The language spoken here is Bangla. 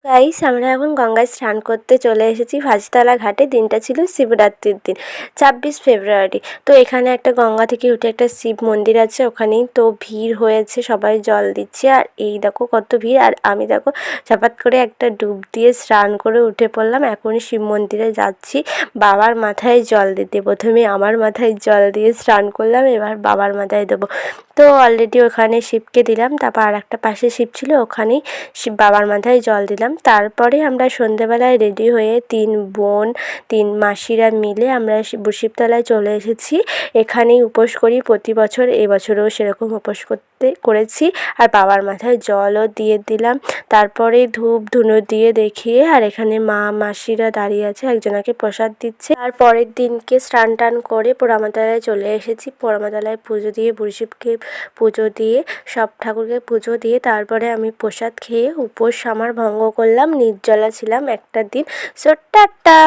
গাইস, আমরা এখন গঙ্গায় স্নান করতে চলে এসেছি ভাঁজতলা ঘাটে। দিনটা ছিল শিবরাত্রির দিন, 26 ফেব্রুয়ারি। তো এখানে একটা গঙ্গা থেকে উঠে একটা শিব মন্দির আছে, ওখানেই তো ভিড় হয়েছে, সবাই জল দিচ্ছে। আর এই দেখো কত ভিড়। আর আমি দেখো ঝপাত করে একটা ডুব দিয়ে স্নান করে উঠে পড়লাম। এখনই শিব মন্দিরে যাচ্ছি বাবার মাথায় জল দিতে। প্রথমে আমার মাথায় জল দিয়ে স্নান করলাম, এবার বাবার মাথায় দেবো। তো অলরেডি ওখানে শিবকে দিলাম, তারপর আর একটা পাশে শিব ছিল, ওখানেই শিব বাবার মাথায় জল দিলাম। তারপরে আমরা সন্ধেবেলায় রেডি হয়ে 3 বোন 3 মাসিরা মিলে আমরা শিবতলায় চলে এসেছি। এখানেই উপোস করি প্রতি বছর, এবছরেও সেরকম উপোস করেছি। আর বাবার মাথায় জলও দিয়ে দিলাম। তারপরে ধূপ ধুনো দিয়ে দেখিয়ে, আর এখানে মা মাসিরা দাঁড়িয়ে আছে, একজনকে প্রসাদ দিচ্ছে। আর পরের দিনকে স্নান টান করে পোড়ামাতলায় চলে এসেছি। পোড়ামাতলায় পুজো দিয়ে, বুড়ি শিবকে পুজো দিয়ে, সব ঠাকুরকে পুজো দিয়ে তারপরে আমি প্রসাদ খেয়ে উপোস আমার ভঙ্গ করলাম। নির্জলা ছিলাম একটা দিন। So tata.